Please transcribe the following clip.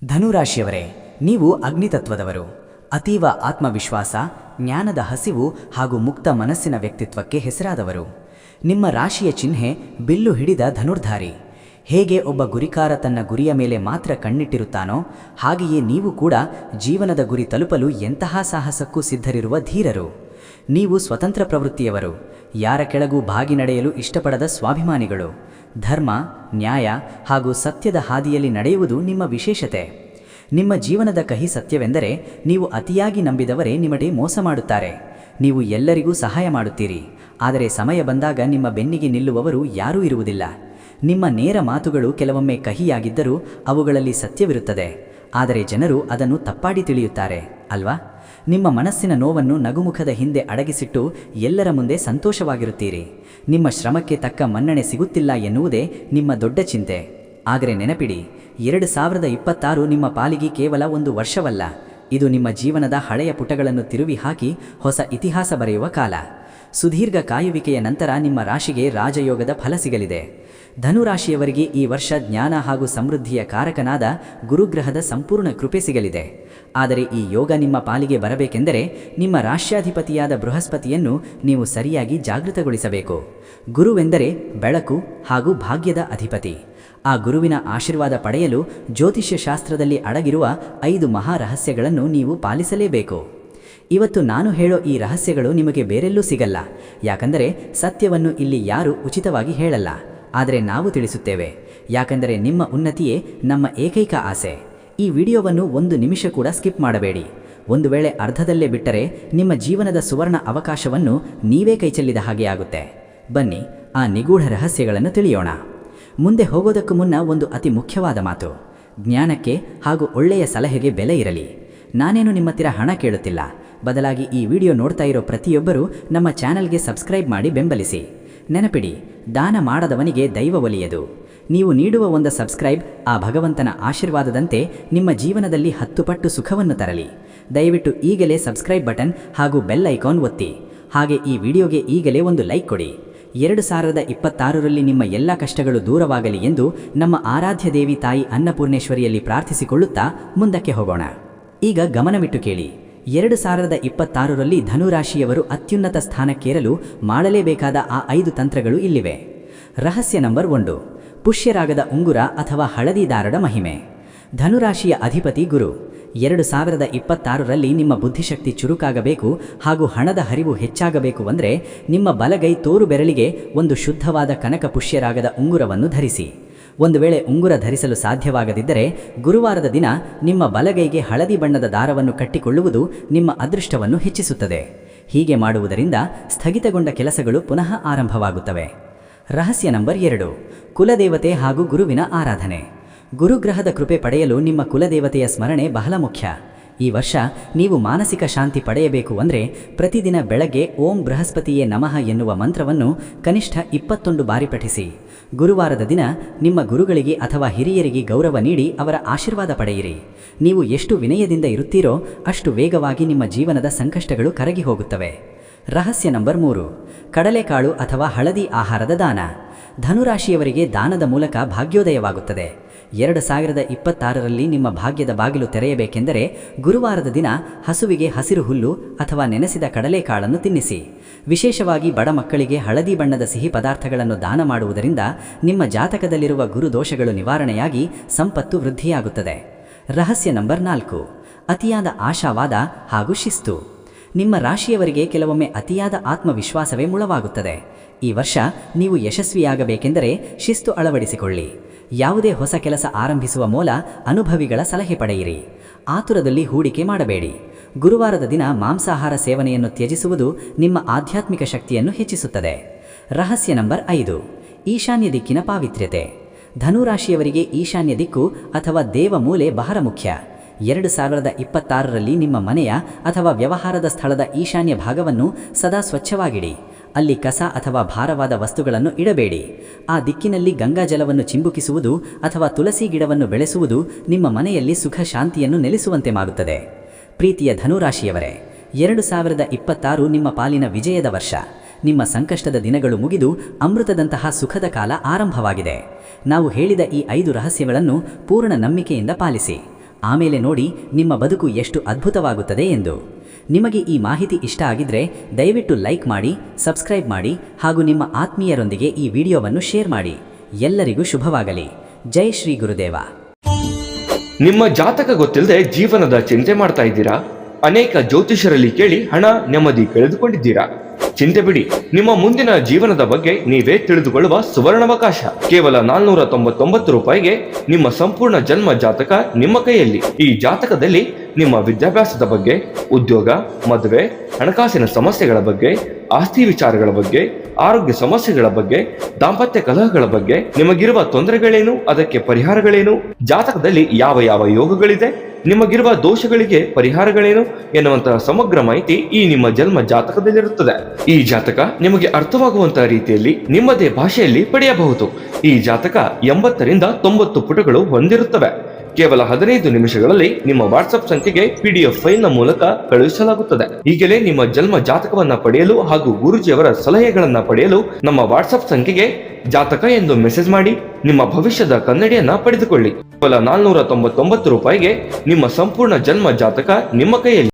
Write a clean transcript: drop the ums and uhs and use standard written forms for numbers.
ಧನುರಾಶಿಯವರೇ, ನೀವು ಅಗ್ನಿತತ್ವದವರು. ಅತೀವ ಆತ್ಮವಿಶ್ವಾಸ, ಜ್ಞಾನದ ಹಸಿವು ಹಾಗೂ ಮುಕ್ತ ಮನಸ್ಸಿನ ವ್ಯಕ್ತಿತ್ವಕ್ಕೆ ಹೆಸರಾದವರು. ನಿಮ್ಮ ರಾಶಿಯ ಚಿಹ್ನೆ ಬಿಲ್ಲು ಹಿಡಿದ ಧನುರ್ಧಾರಿ. ಹೇಗೆ ಒಬ್ಬ ಗುರಿಕಾರ ತನ್ನ ಗುರಿಯ ಮೇಲೆ ಮಾತ್ರ ಕಣ್ಣಿಟ್ಟಿರುತ್ತಾನೋ, ಹಾಗೆಯೇ ನೀವು ಕೂಡ ಜೀವನದ ಗುರಿ ತಲುಪಲು ಎಂತಹ ಸಾಹಸಕ್ಕೂ ಸಿದ್ಧರಿರುವ ಧೀರರು. ನೀವು ಸ್ವತಂತ್ರ ಪ್ರವೃತ್ತಿಯವರು, ಯಾರ ಕೆಳಗೂ ಬಾಗಿ ನಡೆಯಲು ಇಷ್ಟಪಡದ ಸ್ವಾಭಿಮಾನಿಗಳು. ಧರ್ಮ, ನ್ಯಾಯ ಹಾಗೂ ಸತ್ಯದ ಹಾದಿಯಲ್ಲಿ ನಡೆಯುವುದು ನಿಮ್ಮ ವಿಶೇಷತೆ. ನಿಮ್ಮ ಜೀವನದ ಕಹಿ ಸತ್ಯವೆಂದರೆ ನೀವು ಅತಿಯಾಗಿ ನಂಬಿದವರೇ ನಿಮಗೆ ಮೋಸ ಮಾಡುತ್ತಾರೆ. ನೀವು ಎಲ್ಲರಿಗೂ ಸಹಾಯ ಮಾಡುತ್ತೀರಿ, ಆದರೆ ಸಮಯ ಬಂದಾಗ ನಿಮ್ಮ ಬೆನ್ನಿಗೆ ನಿಲ್ಲುವವರು ಯಾರೂ ಇರುವುದಿಲ್ಲ. ನಿಮ್ಮ ನೇರ ಮಾತುಗಳು ಕೆಲವೊಮ್ಮೆ ಕಹಿಯಾಗಿದ್ದರೂ ಅವುಗಳಲ್ಲಿ ಸತ್ಯವಿರುತ್ತದೆ, ಆದರೆ ಜನರು ಅದನ್ನು ತಪ್ಪಾಡಿ ತಿಳಿಯುತ್ತಾರೆ ಅಲ್ವಾ? ನಿಮ್ಮ ಮನಸ್ಸಿನ ನೋವನ್ನು ನಗುಮುಖದ ಹಿಂದೆ ಅಡಗಿಸಿಟ್ಟು ಎಲ್ಲರ ಮುಂದೆ ಸಂತೋಷವಾಗಿರುತ್ತೀರಿ. ನಿಮ್ಮ ಶ್ರಮಕ್ಕೆ ತಕ್ಕ ಮನ್ನಣೆ ಸಿಗುತ್ತಿಲ್ಲ ಎನ್ನುವುದೇ ನಿಮ್ಮ ದೊಡ್ಡ ಚಿಂತೆ. ಆದರೆ ನೆನಪಿಡಿ, 2026 ನಿಮ್ಮ ಪಾಲಿಗೆ ಕೇವಲ ಒಂದು ವರ್ಷವಲ್ಲ, ಇದು ನಿಮ್ಮ ಜೀವನದ ಹಳೆಯ ಪುಟಗಳನ್ನು ತಿರುವಿ ಹಾಕಿ ಹೊಸ ಇತಿಹಾಸ ಬರೆಯುವ ಕಾಲ. ಸುದೀರ್ಘ ಕಾಯುವಿಕೆಯ ನಂತರ ನಿಮ್ಮ ರಾಶಿಗೆ ರಾಜಯೋಗದ ಫಲ ಸಿಗಲಿದೆ. ಧನುರಾಶಿಯವರಿಗೆ ಈ ವರ್ಷ ಜ್ಞಾನ ಹಾಗೂ ಸಮೃದ್ಧಿಯ ಕಾರಕನಾದ ಗುರುಗ್ರಹದ ಸಂಪೂರ್ಣ ಕೃಪೆ ಸಿಗಲಿದೆ. ಆದರೆ ಈ ಯೋಗ ನಿಮ್ಮ ಪಾಲಿಗೆ ಬರಬೇಕೆಂದರೆ ನಿಮ್ಮ ರಾಶ್ಯಾಧಿಪತಿಯಾದ ಬೃಹಸ್ಪತಿಯನ್ನು ನೀವು ಸರಿಯಾಗಿ ಜಾಗೃತಗೊಳಿಸಬೇಕು. ಗುರುವೆಂದರೆ ಬೆಳಕು ಹಾಗೂ ಭಾಗ್ಯದ ಅಧಿಪತಿ. ಆ ಗುರುವಿನ ಆಶೀರ್ವಾದ ಪಡೆಯಲು ಜ್ಯೋತಿಷ್ಯ ಶಾಸ್ತ್ರದಲ್ಲಿ ಅಡಗಿರುವ 5 ಮಹಾರಹಸ್ಯಗಳನ್ನು ನೀವು ಪಾಲಿಸಲೇಬೇಕು. ಇವತ್ತು ನಾನು ಹೇಳೋ ಈ ರಹಸ್ಯಗಳು ನಿಮಗೆ ಬೇರೆಲ್ಲೂ ಸಿಗಲ್ಲ, ಯಾಕಂದರೆ ಸತ್ಯವನ್ನು ಇಲ್ಲಿ ಯಾರೂ ಉಚಿತವಾಗಿ ಹೇಳಲ್ಲ, ಆದರೆ ನಾವು ತಿಳಿಸುತ್ತೇವೆ. ಯಾಕಂದರೆ ನಿಮ್ಮ ಉನ್ನತಿಯೇ ನಮ್ಮ ಏಕೈಕ ಆಸೆ. ಈ ವಿಡಿಯೋವನ್ನು 1 ನಿಮಿಷ ಕೂಡ ಸ್ಕಿಪ್ ಮಾಡಬೇಡಿ. ಒಂದು ವೇಳೆ ಅರ್ಧದಲ್ಲೇ ಬಿಟ್ಟರೆ ನಿಮ್ಮ ಜೀವನದ ಸುವರ್ಣ ಅವಕಾಶವನ್ನು ನೀವೇ ಕೈಚೆಲ್ಲಿದ ಹಾಗೆ ಆಗುತ್ತೆ. ಬನ್ನಿ, ಆ ನಿಗೂಢ ರಹಸ್ಯಗಳನ್ನು ತಿಳಿಯೋಣ. ಮುಂದೆ ಹೋಗೋದಕ್ಕೂ ಮುನ್ನ ಒಂದು ಅತಿ ಮುಖ್ಯವಾದ ಮಾತು: ಜ್ಞಾನಕ್ಕೆ ಹಾಗೂ ಒಳ್ಳೆಯ ಸಲಹೆಗೆ ಬೆಲೆ ಇರಲಿ. ನಾನೇನು ನಿಮ್ಮ ಹತ್ತಿರ ಹಣ ಕೇಳುತ್ತಿಲ್ಲ, ಬದಲಾಗಿ ಈ ವಿಡಿಯೋ ನೋಡ್ತಾ ಇರೋ ಪ್ರತಿಯೊಬ್ಬರೂ ನಮ್ಮ ಚಾನಲ್ಗೆ ಸಬ್ಸ್ಕ್ರೈಬ್ ಮಾಡಿ ಬೆಂಬಲಿಸಿ. ನೆನಪಿಡಿ, ದಾನ ಮಾಡದವನಿಗೆ ದೈವ ಒಲಿಯದು. ನೀವು ನೀಡುವ ಒಂದು ಸಬ್ಸ್ಕ್ರೈಬ್ ಆ ಭಗವಂತನ ಆಶೀರ್ವಾದದಂತೆ ನಿಮ್ಮ ಜೀವನದಲ್ಲಿ 10 ಪಟ್ಟು ಸುಖವನ್ನು ತರಲಿ. ದಯವಿಟ್ಟು ಈಗಲೇ ಸಬ್ಸ್ಕ್ರೈಬ್ ಬಟನ್ ಹಾಗೂ ಬೆಲ್ ಐಕಾನ್ ಒತ್ತಿ. ಹಾಗೆ ಈ ವಿಡಿಯೋಗೆ ಈಗಲೇ ಒಂದು ಲೈಕ್ ಕೊಡಿ. 2026ರಲ್ಲಿ ನಿಮ್ಮ ಎಲ್ಲ ಕಷ್ಟಗಳು ದೂರವಾಗಲಿ ಎಂದು ನಮ್ಮ ಆರಾಧ್ಯ ದೇವಿ ತಾಯಿ ಅನ್ನಪೂರ್ಣೇಶ್ವರಿಯಲ್ಲಿ ಪ್ರಾರ್ಥಿಸಿಕೊಳ್ಳುತ್ತಾ ಮುಂದಕ್ಕೆ ಹೋಗೋಣ. ಈಗ ಗಮನವಿಟ್ಟು ಕೇಳಿ. 2026ರಲ್ಲಿ ಧನುರಾಶಿಯವರು ಅತ್ಯುನ್ನತ ಸ್ಥಾನಕ್ಕೇರಲು ಮಾಡಲೇಬೇಕಾದ ಆ 5 ತಂತ್ರಗಳು ಇಲ್ಲಿವೆ. ರಹಸ್ಯ ನಂಬರ್ 1: ಪುಷ್ಯರಾಗದ ಉಂಗುರ ಅಥವಾ ಹಳದಿ ದಾರದ ಮಹಿಮೆ. ಧನುರಾಶಿಯ ಅಧಿಪತಿ ಗುರು. 2026ರಲ್ಲಿ ನಿಮ್ಮ ಬುದ್ಧಿಶಕ್ತಿ ಚುರುಕಾಗಬೇಕು ಹಾಗೂ ಹಣದ ಹರಿವು ಹೆಚ್ಚಾಗಬೇಕು ಅಂದರೆ ನಿಮ್ಮ ಬಲಗೈ ತೋರು ಬೆರಳಿಗೆ ಒಂದು ಶುದ್ಧವಾದ ಕನಕ ಪುಷ್ಯರಾಗದ ಉಂಗುರವನ್ನು ಧರಿಸಿ. ಒಂದು ವೇಳೆ ಉಂಗುರ ಧರಿಸಲು ಸಾಧ್ಯವಾಗದಿದ್ದರೆ ಗುರುವಾರದ ದಿನ ನಿಮ್ಮ ಬಲಗೈಗೆ ಹಳದಿ ಬಣ್ಣದ ದಾರವನ್ನು ಕಟ್ಟಿಕೊಳ್ಳುವುದು ನಿಮ್ಮ ಅದೃಷ್ಟವನ್ನು ಹೆಚ್ಚಿಸುತ್ತದೆ. ಹೀಗೆ ಮಾಡುವುದರಿಂದ ಸ್ಥಗಿತಗೊಂಡ ಕೆಲಸಗಳು ಪುನಃ ಆರಂಭವಾಗುತ್ತವೆ. ರಹಸ್ಯ ನಂಬರ್ 2: ಕುಲದೇವತೆ ಹಾಗೂ ಗುರುವಿನ ಆರಾಧನೆ. ಗುರುಗ್ರಹದ ಕೃಪೆ ಪಡೆಯಲು ನಿಮ್ಮ ಕುಲದೇವತೆಯ ಸ್ಮರಣೆ ಬಹಳ ಮುಖ್ಯ. ಈ ವರ್ಷ ನೀವು ಮಾನಸಿಕ ಶಾಂತಿ ಪಡೆಯಬೇಕು ಅಂದರೆ ಪ್ರತಿದಿನ ಬೆಳಗ್ಗೆ ಓಂ ಬೃಹಸ್ಪತಿಯೇ ನಮಃ ಎನ್ನುವ ಮಂತ್ರವನ್ನು ಕನಿಷ್ಠ 21 ಬಾರಿ ಪಠಿಸಿ. ಗುರುವಾರದ ದಿನ ನಿಮ್ಮ ಗುರುಗಳಿಗೆ ಅಥವಾ ಹಿರಿಯರಿಗೆ ಗೌರವ ನೀಡಿ ಅವರ ಆಶೀರ್ವಾದ ಪಡೆಯಿರಿ. ನೀವು ಎಷ್ಟು ವಿನಯದಿಂದ ಇರುತ್ತೀರೋ ಅಷ್ಟು ವೇಗವಾಗಿ ನಿಮ್ಮ ಜೀವನದ ಸಂಕಷ್ಟಗಳು ಕರಗಿ ಹೋಗುತ್ತವೆ. ರಹಸ್ಯ ನಂಬರ್ 3: ಕಡಲೆಕಾಳು ಅಥವಾ ಹಳದಿ ಆಹಾರದ ದಾನ. ಧನುರಾಶಿಯವರಿಗೆ ದಾನದ ಮೂಲಕ ಭಾಗ್ಯೋದಯವಾಗುತ್ತದೆ. 2026ರಲ್ಲಿ ನಿಮ್ಮ ಭಾಗ್ಯದ ಬಾಗಿಲು ತೆರೆಯಬೇಕೆಂದರೆ ಗುರುವಾರದ ದಿನ ಹಸುವಿಗೆ ಹಸಿರು ಹುಲ್ಲು ಅಥವಾ ನೆನೆಸಿದ ಕಡಲೆಕಾಳನ್ನು ತಿನ್ನಿಸಿ. ವಿಶೇಷವಾಗಿ ಬಡ ಮಕ್ಕಳಿಗೆ ಹಳದಿ ಬಣ್ಣದ ಸಿಹಿ ಪದಾರ್ಥಗಳನ್ನು ದಾನ ಮಾಡುವುದರಿಂದ ನಿಮ್ಮ ಜಾತಕದಲ್ಲಿರುವ ಗುರು ದೋಷಗಳು ನಿವಾರಣೆಯಾಗಿ ಸಂಪತ್ತು ವೃದ್ಧಿಯಾಗುತ್ತದೆ. ರಹಸ್ಯ ನಂಬರ್ 4: ಅತಿಯಾದ ಆಶಾವಾದ ಹಾಗೂ ಶಿಸ್ತು. ನಿಮ್ಮ ರಾಶಿಯವರಿಗೆ ಕೆಲವೊಮ್ಮೆ ಅತಿಯಾದ ಆತ್ಮವಿಶ್ವಾಸವೇ ಮುಳವಾಗುತ್ತದೆ. ಈ ವರ್ಷ ನೀವು ಯಶಸ್ವಿಯಾಗಬೇಕೆಂದರೆ ಶಿಸ್ತು ಅಳವಡಿಸಿಕೊಳ್ಳಿ. ಯಾವುದೇ ಹೊಸ ಕೆಲಸ ಆರಂಭಿಸುವ ಮೂಲ ಅನುಭವಿಗಳ ಸಲಹೆ ಪಡೆಯಿರಿ. ಆತುರದಲ್ಲಿ ಹೂಡಿಕೆ ಮಾಡಬೇಡಿ. ಗುರುವಾರದ ದಿನ ಮಾಂಸಾಹಾರ ಸೇವನೆಯನ್ನು ತ್ಯಜಿಸುವುದು ನಿಮ್ಮ ಆಧ್ಯಾತ್ಮಿಕ ಶಕ್ತಿಯನ್ನು ಹೆಚ್ಚಿಸುತ್ತದೆ. ರಹಸ್ಯ ನಂಬರ್ 5: ಈಶಾನ್ಯ ದಿಕ್ಕಿನ ಪಾವಿತ್ರ್ಯತೆ. ಧನುರಾಶಿಯವರಿಗೆ ಈಶಾನ್ಯ ದಿಕ್ಕು ಅಥವಾ ದೇವಮೂಲೆ ಬಹಳ ಮುಖ್ಯ. 2026ರಲ್ಲಿ ನಿಮ್ಮ ಮನೆಯ ಅಥವಾ ವ್ಯವಹಾರದ ಸ್ಥಳದ ಈಶಾನ್ಯ ಭಾಗವನ್ನು ಸದಾ ಸ್ವಚ್ಛವಾಗಿಡಿ. ಅಲ್ಲಿ ಕಸ ಅಥವಾ ಭಾರವಾದ ವಸ್ತುಗಳನ್ನು ಇಡಬೇಡಿ. ಆ ದಿಕ್ಕಿನಲ್ಲಿ ಗಂಗಾಜಲವನ್ನು ಚಿಂಬುಕಿಸುವುದು ಅಥವಾ ತುಳಸಿ ಗಿಡವನ್ನು ಬೆಳೆಸುವುದು ನಿಮ್ಮ ಮನೆಯಲ್ಲಿ ಸುಖ ಶಾಂತಿಯನ್ನು ನೆಲೆಸುವಂತೆ ಮಾಡುತ್ತದೆ. ಪ್ರೀತಿಯ ಧನುರಾಶಿಯವರೇ, 2026 ನಿಮ್ಮ ಪಾಲಿನ ವಿಜಯದ ವರ್ಷ. ನಿಮ್ಮ ಸಂಕಷ್ಟದ ದಿನಗಳು ಮುಗಿದು ಅಮೃತದಂತಹ ಸುಖದ ಕಾಲ ಆರಂಭವಾಗಿದೆ. ನಾವು ಹೇಳಿದ ಈ 5 ರಹಸ್ಯಗಳನ್ನು ಪೂರ್ಣ ನಂಬಿಕೆಯಿಂದ ಪಾಲಿಸಿ. ಆಮೇಲೆ ನೋಡಿ ನಿಮ್ಮ ಬದುಕು ಎಷ್ಟು ಅದ್ಭುತವಾಗುತ್ತದೆ ಎಂದು. ನಿಮಗೆ ಈ ಮಾಹಿತಿ ಇಷ್ಟ ಆಗಿದ್ರೆ ದಯವಿಟ್ಟು ಲೈಕ್ ಮಾಡಿ, ಸಬ್ಸ್ಕ್ರೈಬ್ ಮಾಡಿ ಹಾಗೂ ನಿಮ್ಮ ಆತ್ಮೀಯರೊಂದಿಗೆ ಈ ವಿಡಿಯೋವನ್ನು ಶೇರ್ ಮಾಡಿ. ಎಲ್ಲರಿಗೂ ಶುಭವಾಗಲಿ. ಜೈ ಶ್ರೀ ಗುರುದೇವ. ನಿಮ್ಮ ಜಾತಕ ಗೊತ್ತಿಲ್ಲದೆ ಜೀವನದ ಚಿಂತೆ ಮಾಡ್ತಾ ಇದ್ದೀರಾ? ಅನೇಕ ಜ್ಯೋತಿಷರಲ್ಲಿ ಕೇಳಿ ಹಣ ನೆಮ್ಮದಿ ಕಳೆದುಕೊಂಡಿದ್ದೀರಾ? ಚಿಂತೆ ಬಿಡಿ, ನಿಮ್ಮ ಮುಂದಿನ ಜೀವನದ ಬಗ್ಗೆ ನೀವೇ ತಿಳಿದುಕೊಳ್ಳುವ ಸುವರ್ಣಾವಕಾಶ. ಕೇವಲ 499 ರೂಪಾಯಿಗೆ ನಿಮ್ಮ ಸಂಪೂರ್ಣ ಜನ್ಮ ಜಾತಕ ನಿಮ್ಮ ಕೈಯಲ್ಲಿ. ಈ ಜಾತಕದಲ್ಲಿ ನಿಮ್ಮ ವಿದ್ಯಾಭ್ಯಾಸದ ಬಗ್ಗೆ, ಉದ್ಯೋಗ, ಮದುವೆ, ಹಣಕಾಸಿನ ಸಮಸ್ಯೆಗಳ ಬಗ್ಗೆ, ಆಸ್ತಿ ವಿಚಾರಗಳ ಬಗ್ಗೆ, ಆರೋಗ್ಯ ಸಮಸ್ಯೆಗಳ ಬಗ್ಗೆ, ದಾಂಪತ್ಯ ಕಲಹಗಳ ಬಗ್ಗೆ, ನಿಮಗಿರುವ ತೊಂದರೆಗಳೇನು, ಅದಕ್ಕೆ ಪರಿಹಾರಗಳೇನು, ಜಾತಕದಲ್ಲಿ ಯಾವ ಯಾವ ಯೋಗಗಳಿದೆ, ನಿಮಗಿರುವ ದೋಷಗಳಿಗೆ ಪರಿಹಾರಗಳೇನು ಎನ್ನುವಂತಹ ಸಮಗ್ರ ಮಾಹಿತಿ ಈ ನಿಮ್ಮ ಜನ್ಮ ಜಾತಕದಲ್ಲಿರುತ್ತದೆ. ಈ ಜಾತಕ ನಿಮಗೆ ಅರ್ಥವಾಗುವಂತಹ ರೀತಿಯಲ್ಲಿ ನಿಮ್ಮದೇ ಭಾಷೆಯಲ್ಲಿ ಪಡೆಯಬಹುದು. ಈ ಜಾತಕ 80ರಿಂದ 90 ಪುಟಗಳು ಹೊಂದಿರುತ್ತವೆ. ಕೇವಲ 15 ನಿಮಿಷಗಳಲ್ಲಿ ನಿಮ್ಮ ವಾಟ್ಸ್ಆಪ್ ಸಂಖ್ಯೆಗೆ PDF ಫೈಲ್ನ ಮೂಲಕ ಕಳುಹಿಸಲಾಗುತ್ತದೆ. ಈಗಲೇ ನಿಮ್ಮ ಜನ್ಮ ಜಾತಕವನ್ನ ಪಡೆಯಲು ಹಾಗೂ ಗುರುಜಿಯವರ ಸಲಹೆಗಳನ್ನ ಪಡೆಯಲು ನಮ್ಮ ವಾಟ್ಸ್ಆಪ್ ಸಂಖ್ಯೆಗೆ ಜಾತಕ ಎಂದು ಮೆಸೇಜ್ ಮಾಡಿ ನಿಮ್ಮ ಭವಿಷ್ಯದ ಕನ್ನಡಿಯನ್ನ ಪಡೆದುಕೊಳ್ಳಿ. ಕೇವಲ 499 ರೂಪಾಯಿಗೆ ನಿಮ್ಮ ಸಂಪೂರ್ಣ ಜನ್ಮ ಜಾತಕ ನಿಮ್ಮ ಕೈಯಲ್ಲಿ.